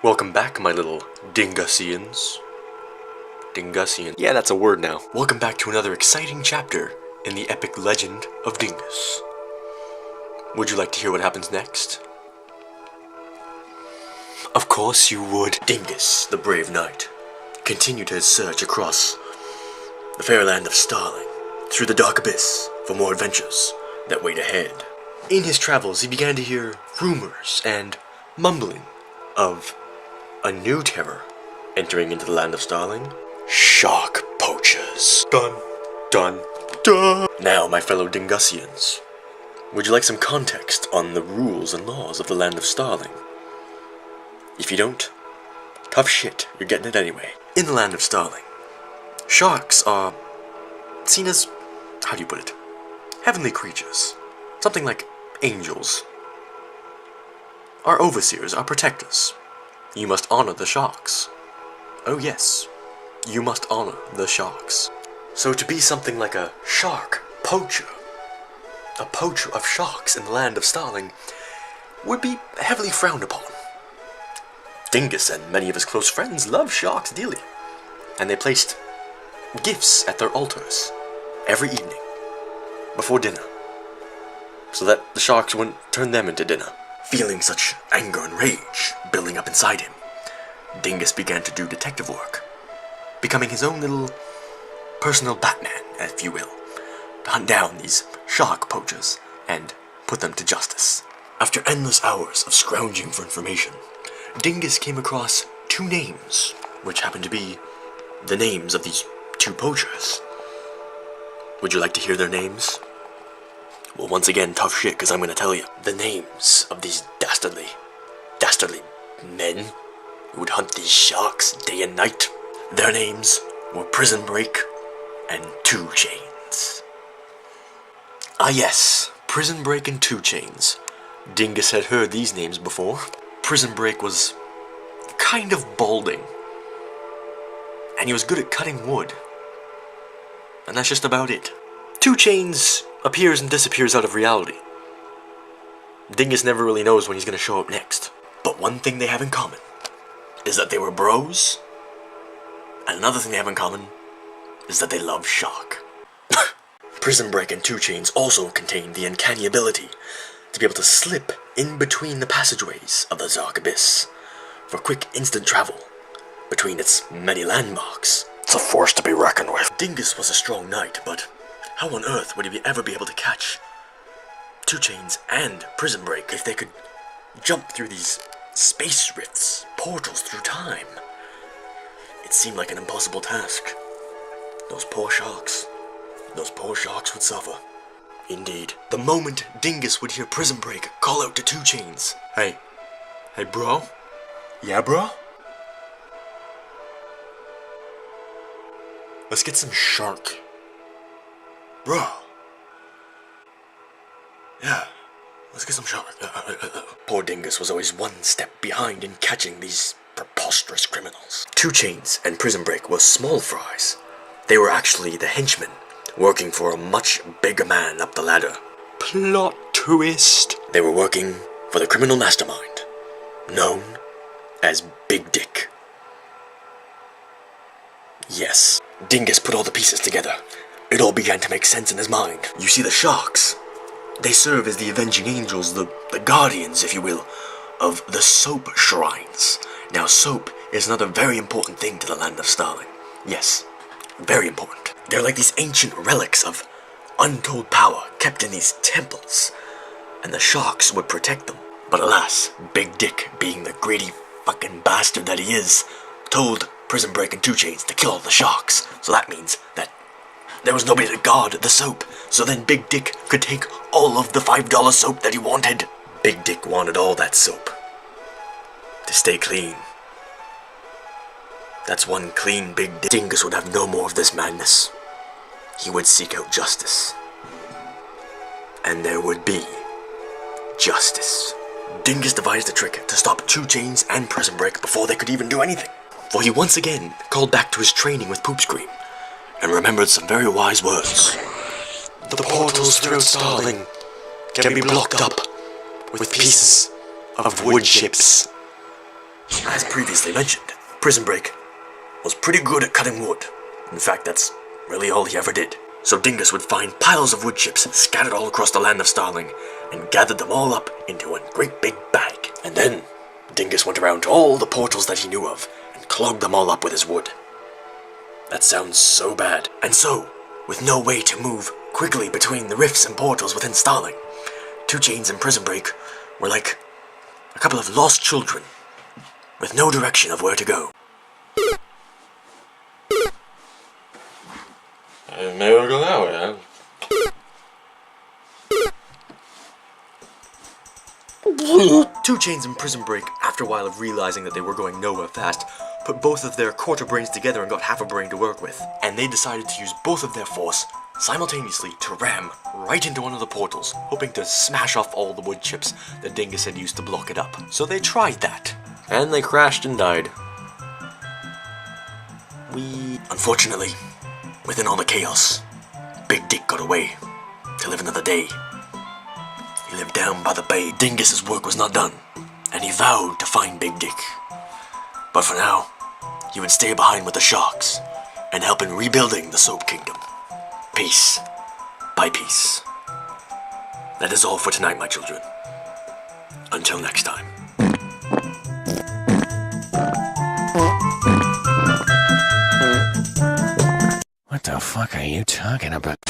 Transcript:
Welcome back, my little Dingusians. Dingusian. Yeah, that's a word now. Welcome back to another exciting chapter in the epic legend of Dingus. Would you like to hear what happens next? Of course you would. Dingus, the brave knight, continued his search across the fair land of Starling, through the dark abyss, for more adventures that wait ahead. In his travels, he began to hear rumors and mumbling of a new terror entering into the land of Starling. Shark poachers. Dun, dun, dun. Now, my fellow Dingusians, would you like some context on the rules and laws of the land of Starling? If you don't, tough shit, you're getting it anyway. In the land of Starling, sharks are seen as, how do you put it, heavenly creatures. Something like angels. Our overseers, our protectors. You must honor the sharks. Oh yes, you must honor the sharks. So to be something like a shark poacher, a poacher of sharks in the land of Starling, would be heavily frowned upon. Dingus and many of his close friends love sharks dearly, and they placed gifts at their altars every evening before dinner, so that the sharks wouldn't turn them into dinner. Feeling such anger and rage building up inside him, Dingus began to do detective work, becoming his own little personal Batman, if you will, to hunt down these shark poachers and put them to justice. After endless hours of scrounging for information, Dingus came across two names, which happened to be the names of these two poachers. Would you like to hear their names? Well, once again, tough shit, because I'm going to tell you. The names of these dastardly men who would hunt these sharks day and night. Their names were Prison Break and 2 Chains. Ah yes, Prison Break and 2 Chains. Dingus had heard these names before. Prison Break was kind of balding, and he was good at cutting wood. And that's just about it. 2 Chains appears and disappears out of reality. Dingus never really knows when he's going to show up next. But one thing they have in common is that they were bros, and another thing they have in common is that they love shark. Prison Break and 2 Chains also contain the uncanny ability to be able to slip in between the passageways of the dark abyss for quick instant travel between its many landmarks. It's a force to be reckoned with. Dingus was a strong knight, but how on earth would he ever be able to catch 2 Chains and Prison Break if they could jump through these space rifts, portals through time? It seemed like an impossible task. Those poor sharks would suffer. Indeed. The moment Dingus would hear Prison Break call out to 2 Chains, Hey bro? Yeah bro? Let's get some shark. Bro. Yeah, let's get some shark. Poor Dingus was always one step behind in catching these preposterous criminals. 2 Chains and Prison Break were small fries. They were actually the henchmen, working for a much bigger man up the ladder. Plot twist. They were working for the criminal mastermind, known as Big Dick. Yes, Dingus put all the pieces together. It all began to make sense in his mind. You see, the sharks, they serve as the avenging angels, the guardians, if you will, of the soap shrines. Now, soap is another very important thing to the land of Starling. Yes, very important. They're like these ancient relics of untold power kept in these temples, and the sharks would protect them. But alas, Big Dick, being the greedy fucking bastard that he is, told Prison Break and 2 Chains to kill all the sharks. So that means that there was nobody to guard the soap, so then Big Dick could take all of the $5 soap that he wanted. Big Dick wanted all that soap to stay clean. That's one clean Big Dick. Dingus would have no more of this madness. He would seek out justice. And there would be justice. Dingus devised a trick to stop 2 Chains and Prison Break before they could even do anything. For he once again called back to his training with Poop Scream, and remembered some very wise words. The portals through Starling can be blocked up with pieces of wood chips. As previously mentioned, Prison Break was pretty good at cutting wood. In fact, that's really all he ever did. So Dingus would find piles of wood chips scattered all across the land of Starling and gathered them all up into one great big bag. And then Dingus went around to all the portals that he knew of and clogged them all up with his wood. That sounds so bad. And so, with no way to move quickly between the rifts and portals within Starling, 2 Chainz and Prison Break were like a couple of lost children with no direction of where to go. Maybe we'll go that way, huh? 2 Chainz and Prison Break, after a while of realizing that they were going nowhere fast, put both of their quarter brains together and got half a brain to work with. And they decided to use both of their force simultaneously to ram right into one of the portals, hoping to smash off all the wood chips that Dingus had used to block it up. So they tried that, and they crashed and died. Unfortunately, within all the chaos, Big Dick got away to live another day. He lived down by the bay. Dingus's work was not done, and he vowed to find Big Dick. But for now, he would stay behind with the sharks and help in rebuilding the Soap Kingdom, piece by piece. That is all for tonight, my children. Until next time. What the fuck are you talking about?